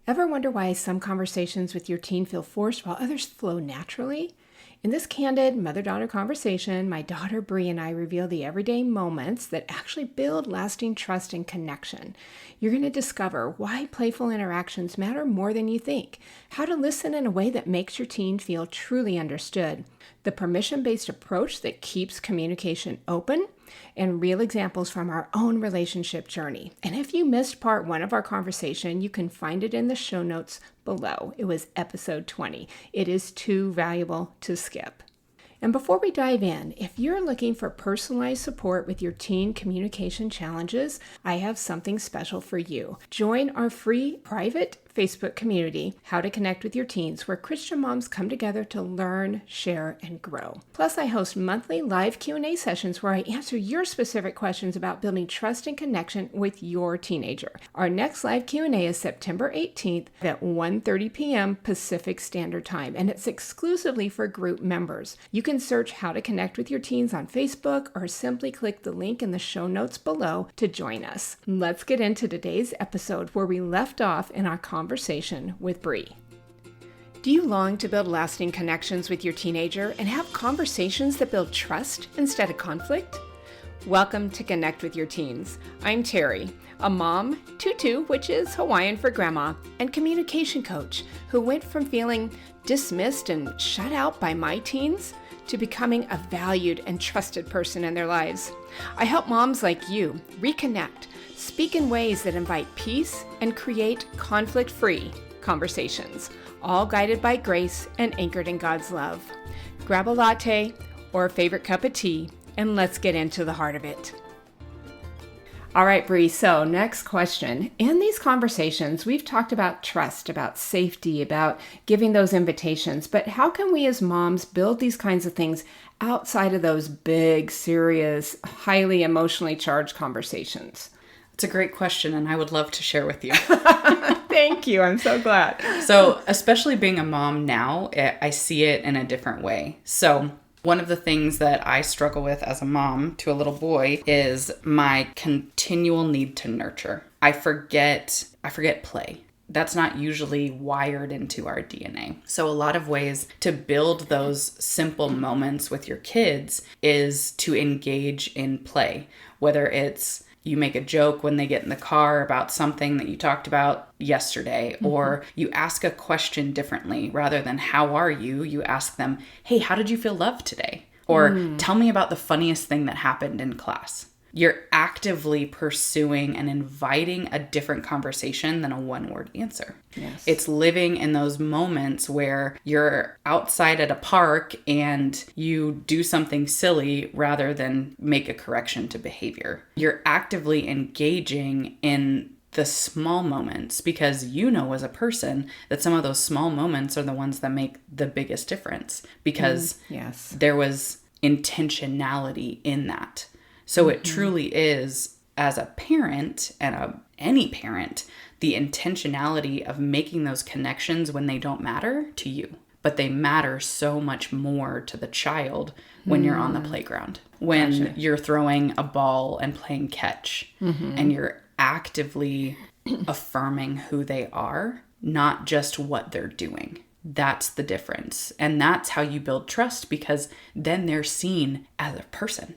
Ever wonder why some conversations with your teen feel forced while others flow naturally? In this candid mother-daughter conversation, my daughter Bree and I reveal the everyday moments that actually build lasting trust and connection. You're going to discover why playful interactions matter more than you think, how to listen in a way that makes your teen feel truly understood, the permission-based approach that keeps communication open, and real examples from our own relationship journey. And if you missed part 1 of our conversation, you can find it in the show notes below. It was episode 20. It is too valuable to skip. And before we dive in, if you're looking for personalized support with your teen communication challenges, I have something special for you. Join our free private Facebook community, How to Connect with Your Teens, where Christian moms come together to learn, share, and grow. Plus, I host monthly live Q&A sessions where I answer your specific questions about building trust and connection with your teenager. Our next live Q&A is September 18th at 1:30 p.m. Pacific Standard Time, and it's exclusively for group members. You can search How to Connect with Your Teens on Facebook or simply click the link in the show notes below to join us. Let's get into today's episode where we left off in our conversation with Bree. Do you long to build lasting connections with your teenager and have conversations that build trust instead of conflict? Welcome to Connect with Your Teens. I'm Terry, a mom, tutu, which is Hawaiian for grandma, and communication coach who went from feeling dismissed and shut out by my teens to becoming a valued and trusted person in their lives. I help moms like you reconnect, speak in ways that invite peace, and create conflict-free conversations, all guided by grace and anchored in God's love. Grab a latte or a favorite cup of tea, and let's get into the heart of it. All right, Bree, so next question. In these conversations, we've talked about trust, about safety, about giving those invitations, but how can we as moms build these kinds of things outside of those big, serious, highly emotionally charged conversations? It's a great question, and I would love to share with you. Thank you. I'm so glad. So, especially being a mom now, I see it in a different way. So, one of the things that I struggle with as a mom to a little boy is my continual need to nurture. I forget play. That's not usually wired into our DNA. So a lot of ways to build those simple moments with your kids is to engage in play, whether it's you make a joke when they get in the car about something that you talked about yesterday, or you ask a question differently. Rather than how are you, you ask them, hey, how did you feel loved today? Or tell me about the funniest thing that happened in class. You're actively pursuing and inviting a different conversation than a one-word answer. Yes. It's living in those moments where you're outside at a park and you do something silly rather than make a correction to behavior. You're actively engaging in the small moments because you know as a person that some of those small moments are the ones that make the biggest difference because there was intentionality in that. So it truly is, as a parent and any parent, the intentionality of making those connections when they don't matter to you, but they matter so much more to the child when you're on the playground, when you're throwing a ball and playing catch, and you're actively affirming who they are, not just what they're doing. That's the difference. And that's how you build trust, because then they're seen as a person.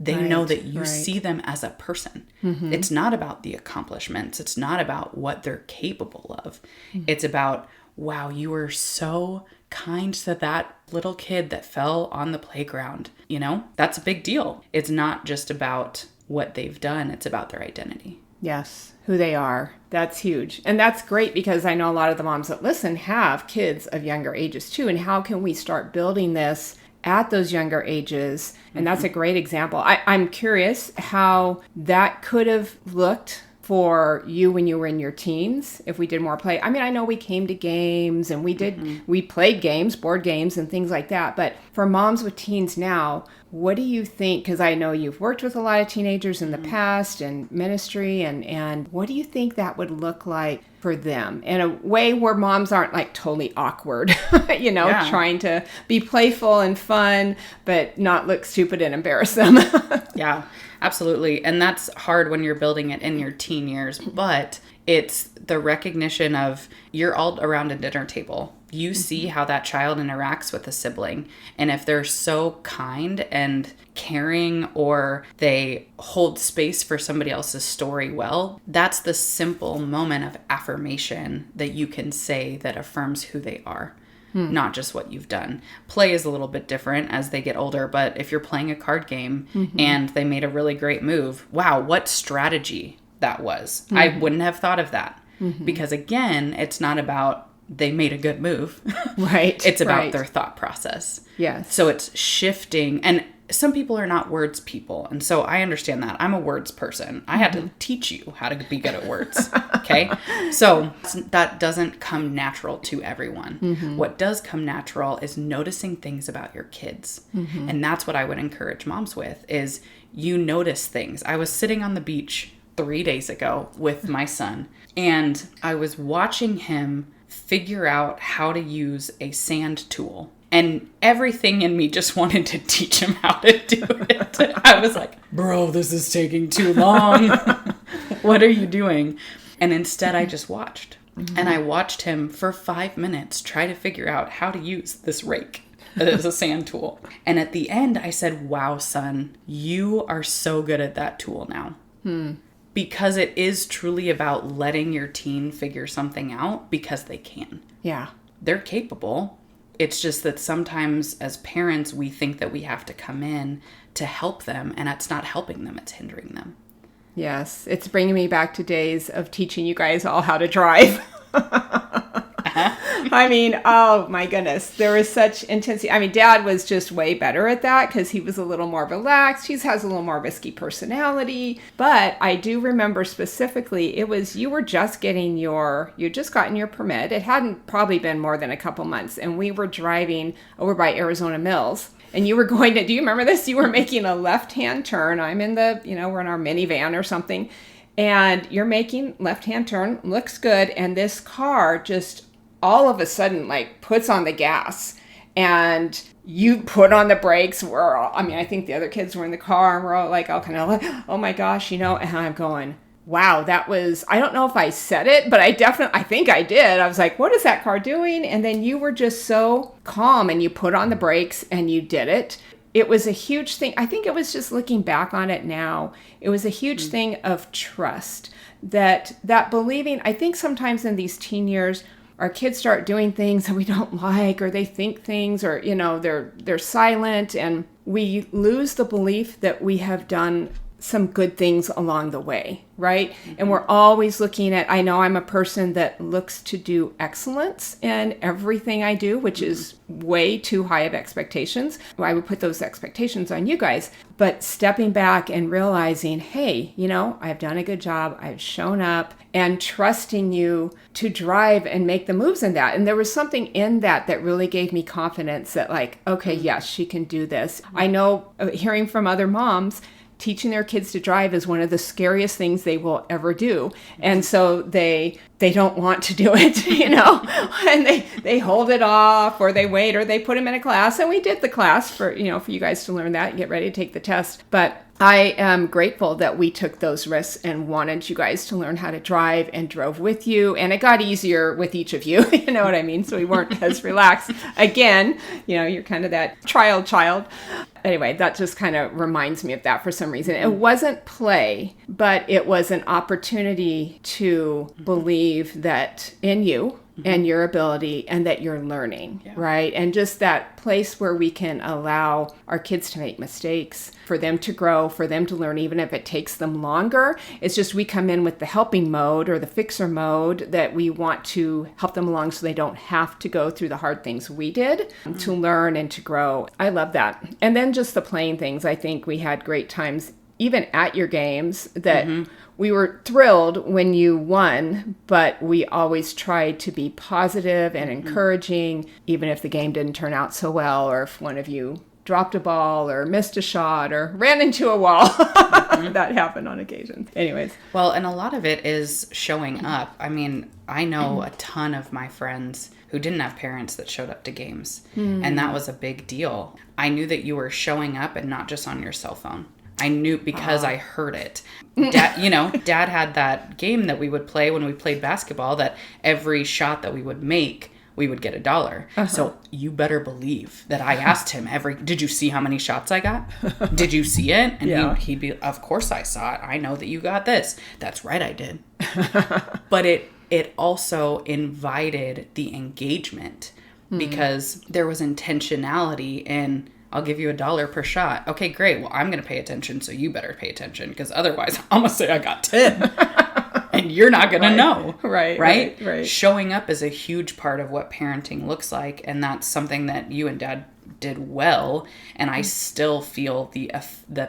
They know that you see them as a person. It's not about the accomplishments. It's not about what they're capable of. It's about, wow, you were so kind to that little kid that fell on the playground. You know, that's a big deal. It's not just about what they've done. It's about their identity. Yes, who they are. That's huge. And that's great because I know a lot of the moms that listen have kids of younger ages too. And how can we start building this at those younger ages? And that's a great example. I'm curious how that could have looked for you when you were in your teens, if we did more play. I mean, I know we came to games and we played games, board games and things like that. But for moms with teens now, what do you think? Because I know you've worked with a lot of teenagers in the past and ministry, and what do you think that would look like for them in a way where moms aren't like totally awkward, trying to be playful and fun, but not look stupid and embarrass them. Yeah, absolutely. And that's hard when you're building it in your teen years, but it's the recognition of you're all around a dinner table. You see how that child interacts with a sibling. And if they're so kind and caring, or they hold space for somebody else's story well, that's the simple moment of affirmation that you can say that affirms who they are. Not just what you've done. Play is a little bit different as they get older, but if you're playing a card game and they made a really great move, wow, what strategy that was. I wouldn't have thought of that. Because again, it's not about they made a good move. Right. It's about their thought process. Yes. So it's shifting. And some people are not words people. And so I understand that. I'm a words person. I had to teach you how to be good at words. Okay. So that doesn't come natural to everyone. What does come natural is noticing things about your kids. And that's what I would encourage moms with is you notice things. I was sitting on the beach 3 days ago with my son, and I was watching him figure out how to use a sand tool. And everything in me just wanted to teach him how to do it. I was like, bro, this is taking too long. What are you doing? And instead I just watched. And I watched him for 5 minutes try to figure out how to use this rake that is a sand tool. And at the end I said, wow, son, you are so good at that tool now. Because it is truly about letting your teen figure something out because they can. Yeah. They're capable. It's just that sometimes as parents, we think that we have to come in to help them, and it's not helping them, it's hindering them. Yes. It's bringing me back to days of teaching you guys all how to drive. I mean, oh my goodness, there was such intensity. I mean, Dad was just way better at that because he was a little more relaxed. He has a little more risky personality. But I do remember specifically, it was you were just getting you just gotten your permit. It hadn't probably been more than a couple months. And we were driving over by Arizona Mills. And you were going to, do you remember this? You were making a left-hand turn. I'm in we're in our minivan or something. And you're making left-hand turn, looks good. And this car just all of a sudden like puts on the gas and you put on the brakes. I think the other kids were in the car and we're all kind of like, oh my gosh, and I'm going, wow, that was, I don't know if I said it, but I think I did. I was like, what is that car doing? And then you were just so calm and you put on the brakes and you did it. It was a huge thing. I think it was just looking back on it now, it was a huge thing of trust that believing. I think sometimes in these teen years, our kids start doing things that we don't like, or they think things, or, they're silent, and we lose the belief that we have done some good things along the way, right? And we're always looking at, I know I'm a person that looks to do excellence in everything I do, which is way too high of expectations. I would put those expectations on you guys, but stepping back and realizing, hey, I've done a good job. I've shown up, and trusting you to drive and make the moves in that. And there was something in that really gave me confidence that okay, yes, she can do this. I know hearing from other moms, teaching their kids to drive is one of the scariest things they will ever do. And so they don't want to do it, and they hold it off, or they wait, or they put them in a class. And we did the class for you guys to learn that and get ready to take the test. But I am grateful that we took those risks and wanted you guys to learn how to drive and drove with you. And it got easier with each of you, you know what I mean? So we weren't as relaxed. Again, you're kind of that trial child. Anyway, that just kind of reminds me of that for some reason. It wasn't play, but it was an opportunity to believe that in you and your ability, and that you're learning, right? And just that place where we can allow our kids to make mistakes, for them to grow, for them to learn, even if it takes them longer. It's just we come in with the helping mode or the fixer mode, that we want to help them along so they don't have to go through the hard things we did to learn and to grow. I love that. And then just the playing things. I think we had great times even at your games, that we were thrilled when you won, but we always tried to be positive and encouraging, even if the game didn't turn out so well, or if one of you dropped a ball or missed a shot or ran into a wall. That happened on occasion. Anyways. Well, and a lot of it is showing up. I mean, I know a ton of my friends who didn't have parents that showed up to games. And that was a big deal. I knew that you were showing up and not just on your cell phone. I knew because I heard it. Dad had that game that we would play when we played basketball that every shot that we would make, we would get $1. So you better believe that I asked him did you see how many shots I got? Did you see it? And he'd be, of course I saw it. I know that you got this. That's right, I did. But it also invited the engagement because there was intentionality in, I'll give you $1 per shot. Okay, great. Well, I'm going to pay attention, so you better pay attention because otherwise I'm going to say I got 10. And you're not going to know. Right. Showing up is a huge part of what parenting looks like. And that's something that you and Dad did well. And I still feel the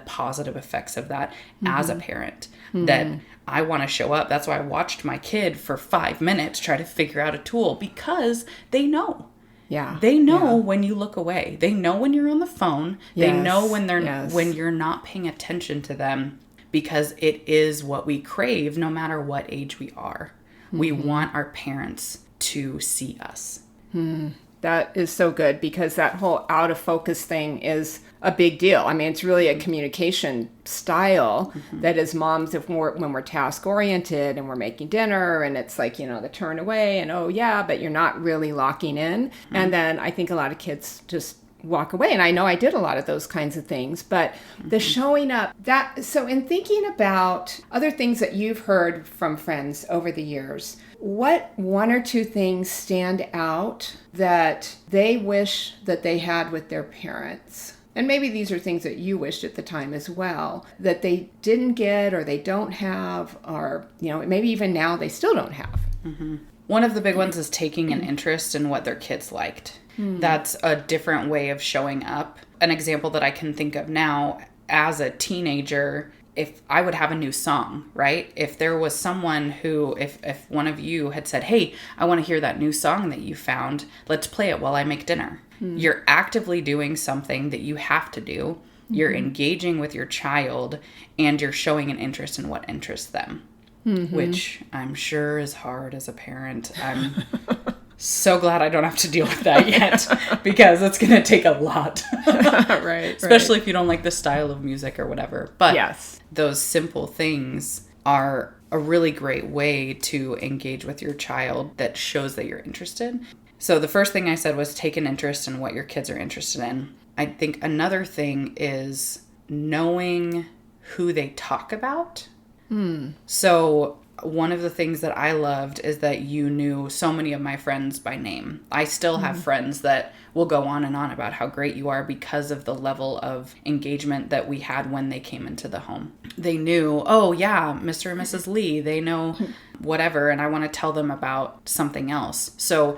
positive effects of that as a parent. That I want to show up. That's why I watched my kid for 5 minutes try to figure out a tool because they know. Yeah. They know when you look away. They know when you're on the phone. They know when when you're not paying attention to them. Because it is what we crave no matter what age we are. We want our parents to see us. That is so good because that whole out of focus thing is a big deal. I mean, it's really a communication style that as moms, when we're task oriented and we're making dinner and it's like, the turn away and but you're not really locking in. And then I think a lot of kids just walk away. And I know I did a lot of those kinds of things, but the showing up so in thinking about other things that you've heard from friends over the years, what 1 or 2 things stand out that they wish that they had with their parents? And maybe these are things that you wished at the time as well, that they didn't get or they don't have, or, maybe even now they still don't have. One of the big ones is taking an interest in what their kids liked. That's a different way of showing up. An example that I can think of now, as a teenager, if I would have a new song, right? If there was someone who, if one of you had said, hey, I want to hear that new song that you found, let's play it while I make dinner. You're actively doing something that you have to do. You're engaging with your child and you're showing an interest in what interests them, which I'm sure is hard as a parent. I'm so glad I don't have to deal with that yet because it's going to take a lot. Especially if you don't like the style of music or whatever. But those simple things are a really great way to engage with your child that shows that you're interested. So the first thing I said was take an interest in what your kids are interested in. I think another thing is knowing who they talk about. So one of the things that I loved is that you knew so many of my friends by name. I still have friends that will go on and on about how great you are because of the level of engagement that we had when they came into the home. They knew, oh yeah, Mr. and Mrs. Lee, they know whatever, and I want to tell them about something else. So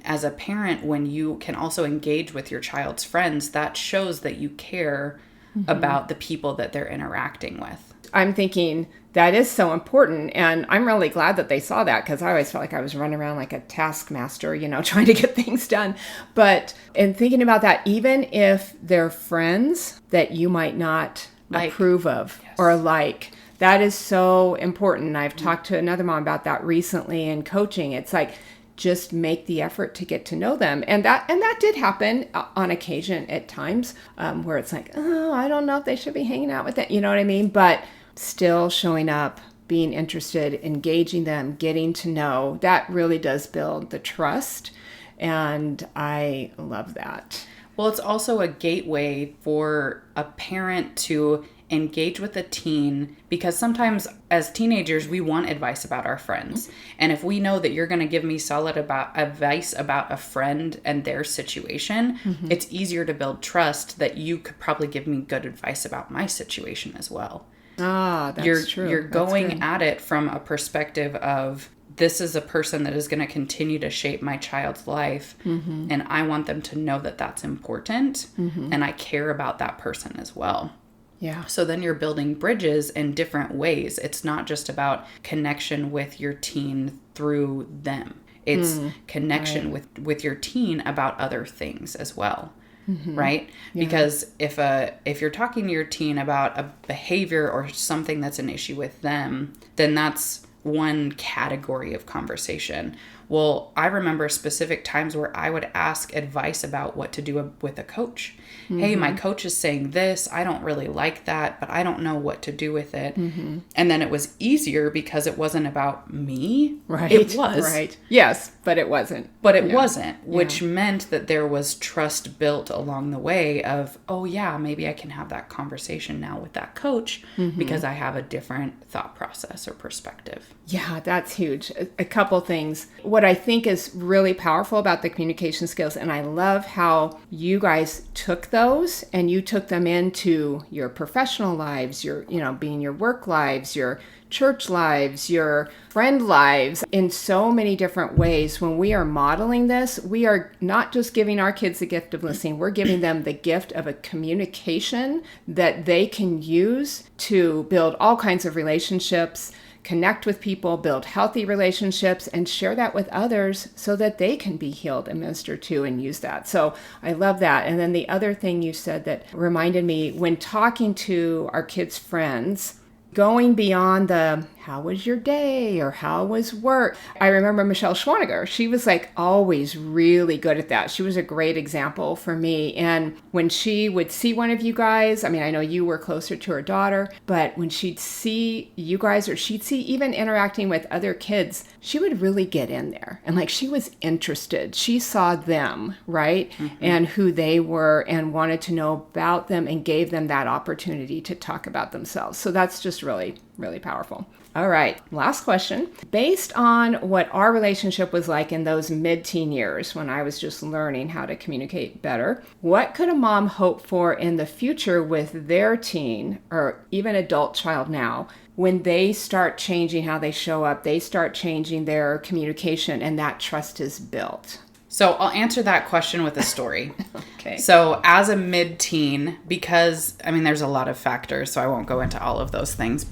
as a parent, when you can also engage with your child's friends, that shows that you care about the people that they're interacting with. I'm thinking that is so important. And I'm really glad that they saw that because I always felt like I was running around like a taskmaster, trying to get things done. But in thinking about that, even if they're friends that you might not approve of or like, that is so important. I've talked to another mom about that recently in coaching. It's like, just make the effort to get to know them. And that did happen on occasion at times where it's like, oh, I don't know if they should be hanging out with it. You know what I mean? But still showing up, being interested, engaging them, getting to know, that really does build the trust. And I love that. Well, it's also a gateway for a parent to engage with a teen, because sometimes as teenagers we want advice about our friends, and if we know that you're going to give me solid advice about a friend and their situation, it's easier to build trust that you could probably give me good advice about my situation as well. That's true. You're going at it from a perspective of, this is a person that is going to continue to shape my child's life, and I want them to know that that's important, and I care about that person as well. Yeah. So then you're building bridges in different ways. It's not just about connection with your teen through them. It's connection with your teen about other things as well. right? Yeah. Because if you're talking to your teen about a behavior or something that's an issue with them, then that's one category of conversation. Well, I remember specific times where I would ask advice about what to do with a coach. Hey, my coach is saying this. I don't really like that, but I don't know what to do with it. And then it was easier because it wasn't about me. Right. It was. Right. Yes, but it wasn't. But it wasn't, which meant that there was trust built along the way of, oh yeah, maybe I can have that conversation now with that coach because I have a different thought process or perspective. Yeah, that's huge. A couple things. What I think is really powerful about the communication skills, and I love how you guys took those and you took them into your professional lives, your, being your work lives, your church lives, your friend lives, in so many different ways. When we are modeling this, we are not just giving our kids the gift of listening, we're giving them the gift of a communication that they can use to build all kinds of relationships, connect with people, build healthy relationships, and share that with others so that they can be healed and ministered to and use that. So I love that. And then the other thing you said that reminded me, when talking to our kids' friends, going beyond the, how was your day or how was work? I remember Michelle Schwaniger. She was always really good at that. She was a great example for me. And when she would see one of you guys, I know you were closer to her daughter, but when she'd see you guys, or she'd see even interacting with other kids, she would really get in there. And she was interested. She saw them, right? And who they were and wanted to know about them and gave them that opportunity to talk about themselves. So that's just really, really powerful. All right, last question. Based on what our relationship was like in those mid-teen years when I was just learning how to communicate better, what could a mom hope for in the future with their teen or even adult child now when they start changing how they show up, they start changing their communication, and that trust is built? So I'll answer that question with a story. Okay. So as a mid-teen, because, there's a lot of factors, so I won't go into all of those things,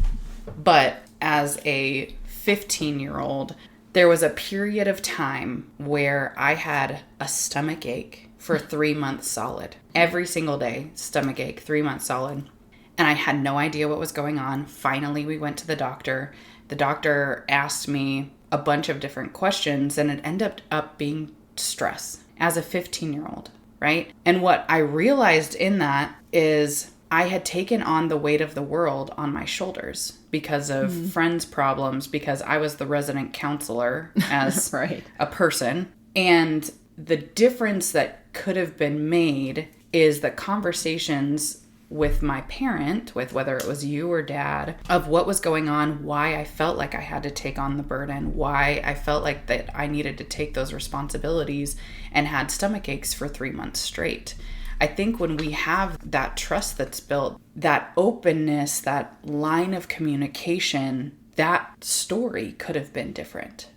but as a 15-year-old, there was a period of time where I had a stomach ache for 3 months solid. Every single day, stomach ache, 3 months solid. And I had no idea what was going on. Finally, we went to the doctor. The doctor asked me a bunch of different questions, and it ended up being stress as a 15-year-old, right? And what I realized in that is I had taken on the weight of the world on my shoulders because of friends' problems, because I was the resident counselor as right. a person. And the difference that could have been made is the conversations with my parent, with whether it was you or dad, of what was going on, why I felt like I had to take on the burden, why I felt like that I needed to take those responsibilities, and had stomach aches for 3 months straight. I think when we have that trust that's built, that openness, that line of communication, that story could have been different.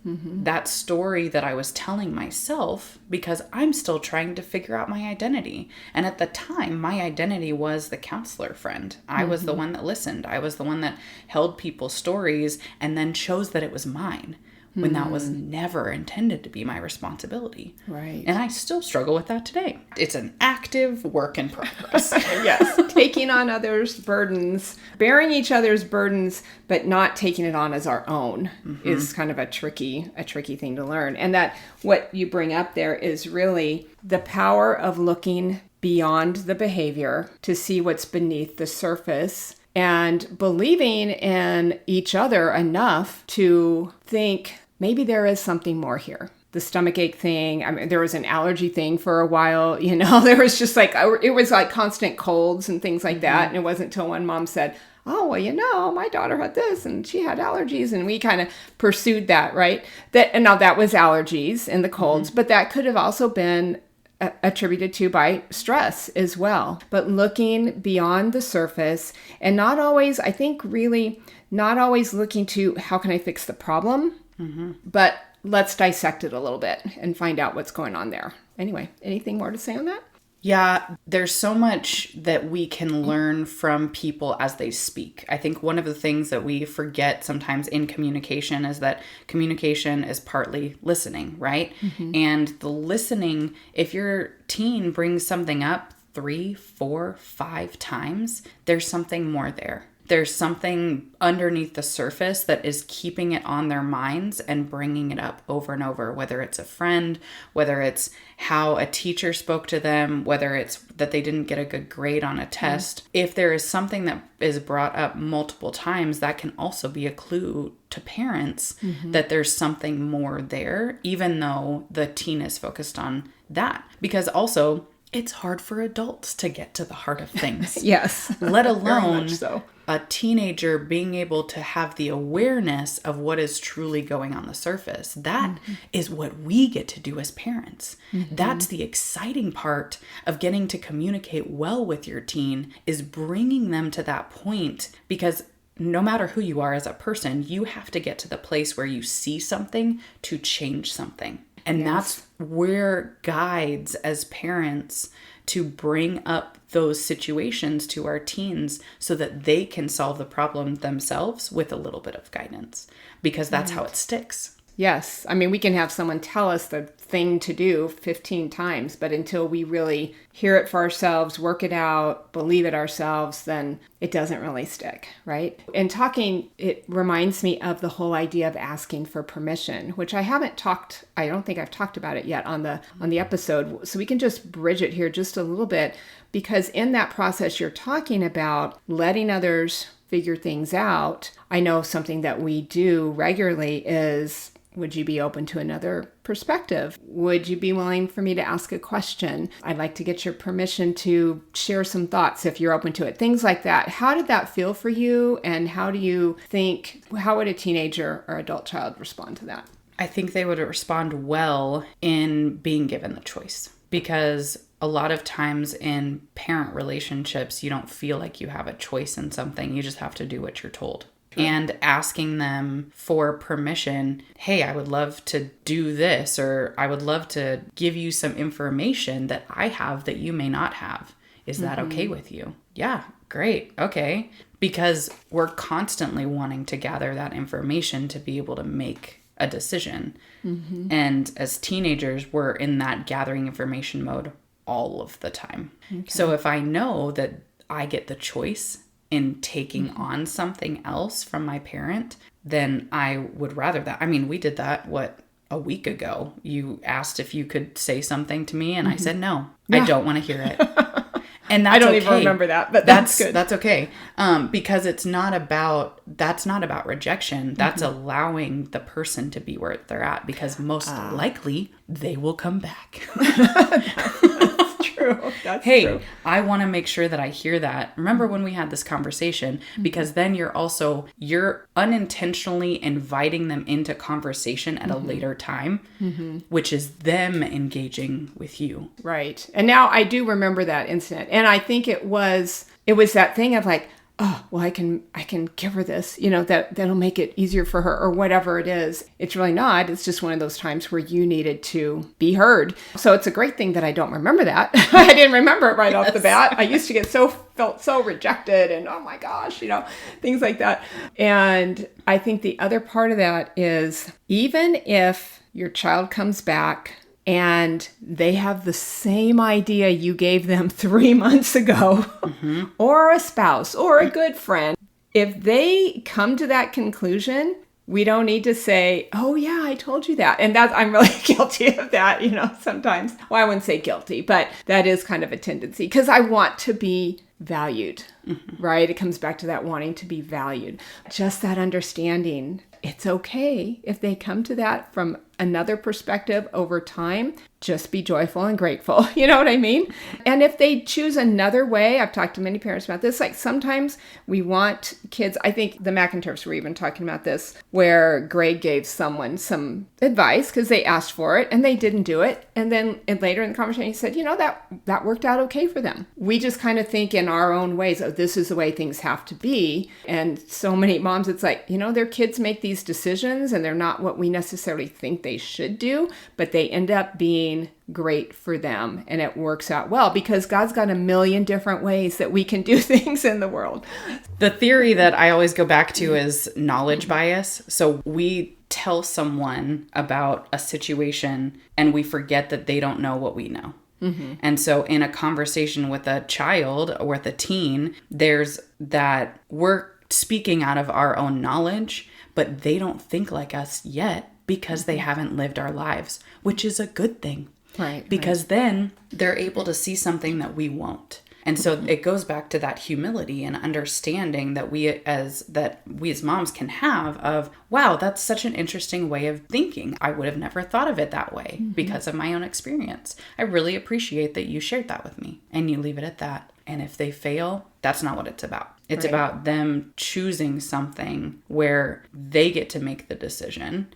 That story that I was telling myself, because I'm still trying to figure out my identity. And at the time, my identity was the counselor friend. I was the one that listened. I was the one that held people's stories and then chose that it was mine, when that was never intended to be my responsibility. Right. And I still struggle with that today. It's an active work in progress. Yes. Taking on others' burdens, bearing each other's burdens, but not taking it on as our own is kind of a tricky thing to learn. And that what you bring up there is really the power of looking beyond the behavior to see what's beneath the surface, and believing in each other enough to think maybe there is something more here. The stomachache thing, there was an allergy thing for a while, there was just it was constant colds and things like that. And it wasn't until one mom said, oh, well, my daughter had this and she had allergies. And we kind of pursued that, right? And now that was allergies and the colds, but that could have also been attributed to by stress as well. But looking beyond the surface, and not always looking to how can I fix the problem, but let's dissect it a little bit and find out what's going on there. Anyway, anything more to say on that? Yeah, there's so much that we can learn from people as they speak. I think one of the things that we forget sometimes in communication is that communication is partly listening, right? And the listening, if your teen brings something up 3, 4, 5 times, there's something more there. There's something underneath the surface that is keeping it on their minds and bringing it up over and over, whether it's a friend, whether it's how a teacher spoke to them, whether it's that they didn't get a good grade on a test. If there is something that is brought up multiple times, that can also be a clue to parents that there's something more there, even though the teen is focused on that. Because also, it's hard for adults to get to the heart of things. Yes. Let alone Very much so. a teenager being able to have the awareness of what is truly going on the surface. That is what we get to do as parents. That's the exciting part of getting to communicate well with your teen, is bringing them to that point, because no matter who you are as a person, you have to get to the place where you see something to change something. And that's where guides as parents to bring up those situations to our teens so that they can solve the problem themselves with a little bit of guidance, because that's how it sticks. Yes. I mean, we can have someone tell us the thing to do 15 times, but until we really hear it for ourselves, work it out, believe it ourselves, then it doesn't really stick, right? And talking, it reminds me of the whole idea of asking for permission, which I don't think I've talked about it yet on the episode. So we can just bridge it here just a little bit, because in that process you're talking about letting others figure things out. I know something that we do regularly is, would you be open to another perspective? Would you be willing for me to ask a question? I'd like to get your permission to share some thoughts if you're open to it. Things like that. How did that feel for you? And how would a teenager or adult child respond to that? I think they would respond well in being given the choice, because a lot of times in parent relationships, you don't feel like you have a choice in something. You just have to do what you're told. Sure. And asking them for permission, hey, I would love to do this, or I would love to give you some information that I have that you may not have. Is that okay with you? Yeah, great. Okay. Because we're constantly wanting to gather that information to be able to make a decision. And as teenagers, we're in that gathering information mode all of the time. Okay. So if I know that I get the choice in taking on something else from my parent, then I would rather that. I mean, we did that, a week ago. You asked if you could say something to me, and I said no. Yeah. I don't want to hear it. And that's I don't okay. even remember that, but that's good. That's okay. Because that's not about rejection. That's allowing the person to be where they're at, because most likely they will come back. That's true. I want to make sure that I hear that. Remember when we had this conversation, because then you're unintentionally inviting them into conversation at a later time, which is them engaging with you. Right. And now I do remember that incident. And I think it was that thing of like, oh, well, I can give her this, that'll make it easier for her, or whatever it is. It's really not. It's just one of those times where you needed to be heard. So it's a great thing that I don't remember that. I didn't remember it right off the bat. I used to felt so rejected and, oh my gosh, things like that. And I think the other part of that is, even if your child comes back and they have the same idea you gave them 3 months ago, or a spouse, or a good friend, if they come to that conclusion, we don't need to say, oh yeah, I told you that. And I'm really guilty of that, sometimes. Well, I wouldn't say guilty, but that is kind of a tendency, because I want to be valued, right? It comes back to that wanting to be valued. Just that understanding. It's okay if they come to that from another perspective over time. Just be joyful and grateful. You know what I mean? And if they choose another way, I've talked to many parents about this, like sometimes we want kids, I think the McInturfs were even talking about this, where Greg gave someone some advice because they asked for it and they didn't do it. And then later in the conversation, he said, that worked out okay for them. We just kind of think in our own ways, oh, this is the way things have to be. And so many moms, it's like, their kids make these decisions and they're not what we necessarily think they they should do, but they end up being great for them. And it works out well because God's got a million different ways that we can do things in the world. The theory that I always go back to is knowledge bias. So we tell someone about a situation and we forget that they don't know what we know. Mm-hmm. And so in a conversation with a child or with a teen, there's that we're speaking out of our own knowledge, but they don't think like us yet because they haven't lived our lives, which is a good thing. Right. Because then they're able to see something that we won't. And so it goes back to that humility and understanding that we as moms can have of, wow, that's such an interesting way of thinking. I would have never thought of it that way because of my own experience. I really appreciate that you shared that with me, and you leave it at that. And if they fail, that's not what it's about. It's about them choosing something where they get to make the decision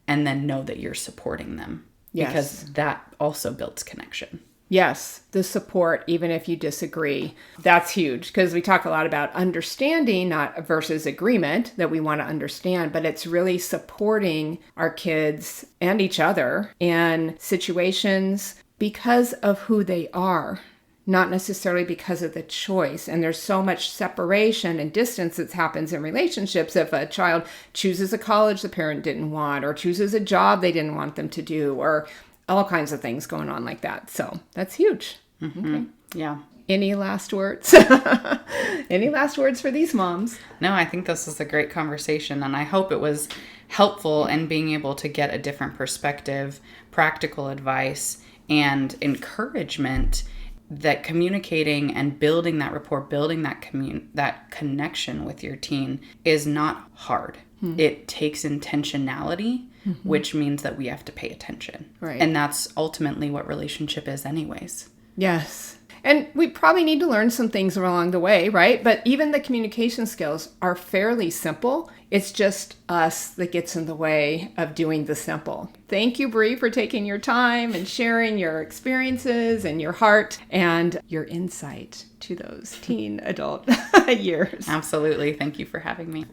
and then know that you're supporting them. Yes. Because that also builds connection. Yes, the support, even if you disagree, that's huge because we talk a lot about understanding, not versus agreement, that we want to understand, but it's really supporting our kids and each other in situations because of who they are, not necessarily because of the choice. And there's so much separation and distance that happens in relationships if a child chooses a college the parent didn't want, or chooses a job they didn't want them to do, or all kinds of things going on like that. So that's huge. Mm-hmm. Okay. Yeah. Any last words? Any last words for these moms? No, I think this is a great conversation, and I hope it was helpful in being able to get a different perspective, practical advice, and encouragement that communicating and building that rapport, building that connection with your teen is not hard. It takes intentionality, which means that we have to pay attention. Right. And that's ultimately what relationship is anyways. Yes. And we probably need to learn some things along the way, right? But even the communication skills are fairly simple. It's just us that gets in the way of doing the simple. Thank you, Bree, for taking your time and sharing your experiences and your heart and your insight to those teen adult years. Absolutely. Thank you for having me.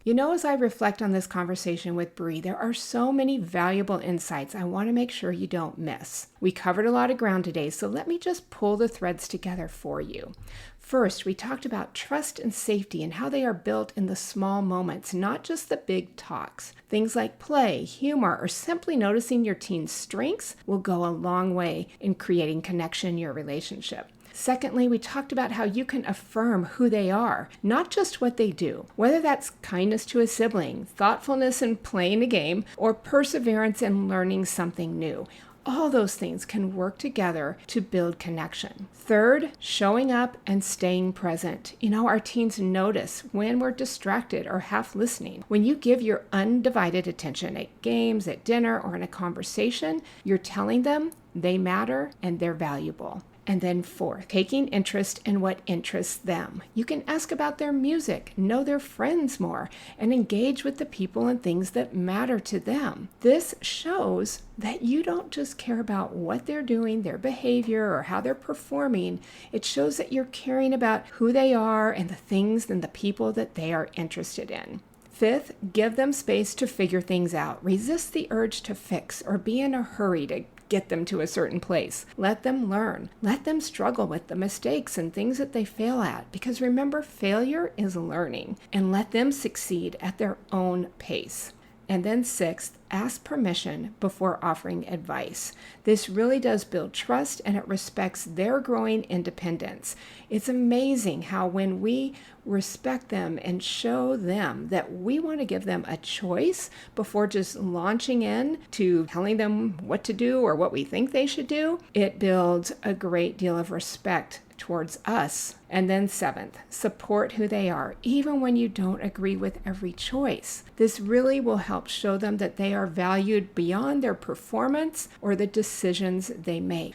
You know, as I reflect on this conversation with Bree, there are so many valuable insights I want to make sure you don't miss. We covered a lot of ground today, so let me just pull the threads together for you. First, we talked about trust and safety and how they are built in the small moments, not just the big talks. Things like play, humor, or simply noticing your teen's strengths will go a long way in creating connection in your relationship. Secondly, we talked about how you can affirm who they are, not just what they do, whether that's kindness to a sibling, thoughtfulness in playing a game, or perseverance in learning something new. All those things can work together to build connection. Third, showing up and staying present. You know, our teens notice when we're distracted or half listening. When you give your undivided attention at games, at dinner, or in a conversation, you're telling them they matter and they're valuable. And then fourth, taking interest in what interests them. You can ask about their music, know their friends more, and engage with the people and things that matter to them. This shows that you don't just care about what they're doing, their behavior, or how they're performing. It shows that you're caring about who they are and the things and the people that they are interested in. Fifth, give them space to figure things out. Resist the urge to fix or be in a hurry to get them to a certain place. Let them learn. Let them struggle with the mistakes and things that they fail at. Because remember, failure is learning. And let them succeed at their own pace. And then sixth, ask permission before offering advice. This really does build trust and it respects their growing independence. It's amazing how when we respect them and show them that we want to give them a choice before just launching in to telling them what to do or what we think they should do, it builds a great deal of respect towards us. And then seventh, support who they are, even when you don't agree with every choice. This really will help show them that they are valued beyond their performance or the decisions they make.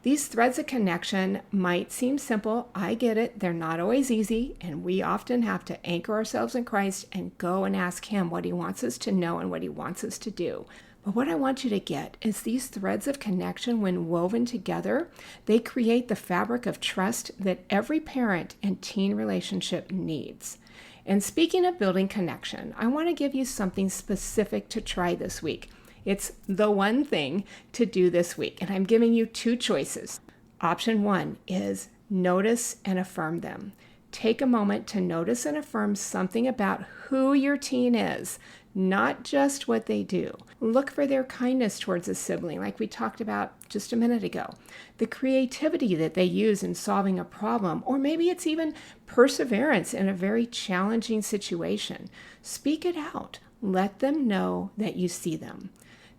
These threads of connection might seem simple. I get it. They're not always easy, and we often have to anchor ourselves in Christ and go and ask Him what He wants us to know and what He wants us to do. But what I want you to get is these threads of connection, when woven together, they create the fabric of trust that every parent and teen relationship needs. And speaking of building connection, I want to give you something specific to try this week. It's the one thing to do this week. And I'm giving you two choices. Option one is notice and affirm them. Take a moment to notice and affirm something about who your teen is, not just what they do. Look for their kindness towards a sibling, like we talked about just a minute ago. The creativity that they use in solving a problem, or maybe it's even perseverance in a very challenging situation. Speak it out. Let them know that you see them.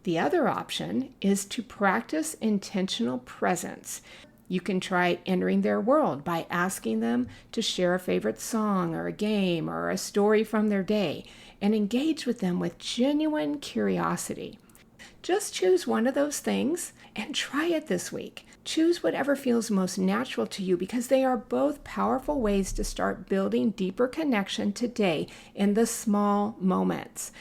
The other option is to practice intentional presence. You can try entering their world by asking them to share a favorite song or a game or a story from their day, and engage with them with genuine curiosity. Just choose one of those things and try it this week. Choose whatever feels most natural to you, because they are both powerful ways to start building deeper connection today in the small moments.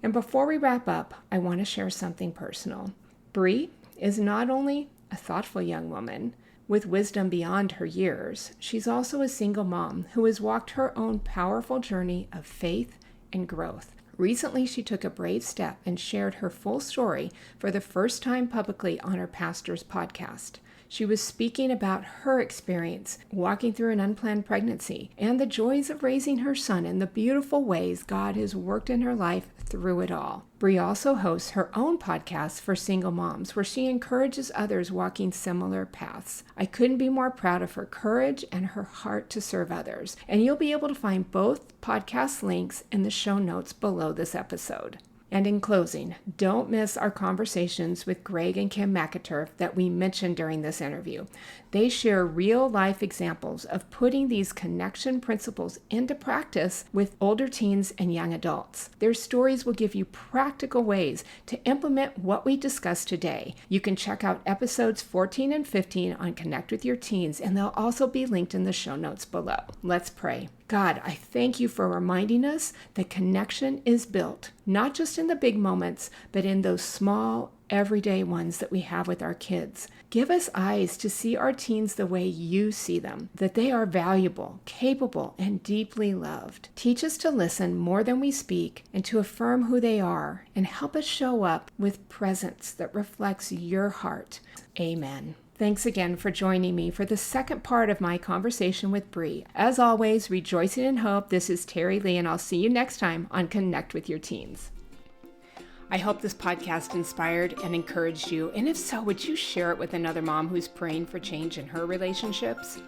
And before we wrap up, I want to share something personal. Bree is not only a thoughtful young woman with wisdom beyond her years, she's also a single mom who has walked her own powerful journey of faith and growth. Recently, she took a brave step and shared her full story for the first time publicly on her pastor's podcast. She was speaking about her experience walking through an unplanned pregnancy and the joys of raising her son and the beautiful ways God has worked in her life through it all. Bree also hosts her own podcast for single moms, where she encourages others walking similar paths. I couldn't be more proud of her courage and her heart to serve others. And you'll be able to find both podcast links in the show notes below this episode. And in closing, don't miss our conversations with Greg and Kim McAturf that we mentioned during this interview. They share real-life examples of putting these connection principles into practice with older teens and young adults. Their stories will give you practical ways to implement what we discussed today. You can check out episodes 14 and 15 on Connect with Your Teens, and they'll also be linked in the show notes below. Let's pray. God, I thank you for reminding us that connection is built, not just in the big moments, but in those small, everyday ones that we have with our kids. Give us eyes to see our teens the way you see them, that they are valuable, capable, and deeply loved. Teach us to listen more than we speak and to affirm who they are, and help us show up with presence that reflects your heart. Amen. Thanks again for joining me for the second part of my conversation with Bree. As always, rejoicing in hope, this is Terry Lee, and I'll see you next time on Connect with Your Teens. I hope this podcast inspired and encouraged you, and if so, would you share it with another mom who's praying for change in her relationships?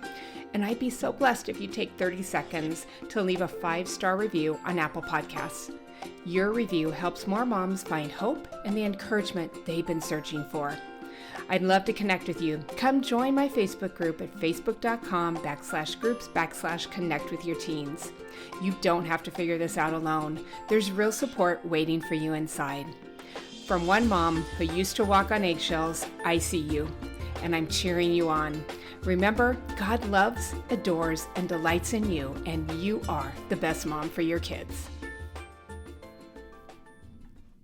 And I'd be so blessed if you take 30 seconds to leave a 5-star review on Apple Podcasts. Your review helps more moms find hope and the encouragement they've been searching for. I'd love to connect with you. Come join my Facebook group at facebook.com/groups/connect with your teens. You don't have to figure this out alone. There's real support waiting for you inside. From one mom who used to walk on eggshells, I see you, and I'm cheering you on. Remember, God loves, adores, and delights in you, and you are the best mom for your kids.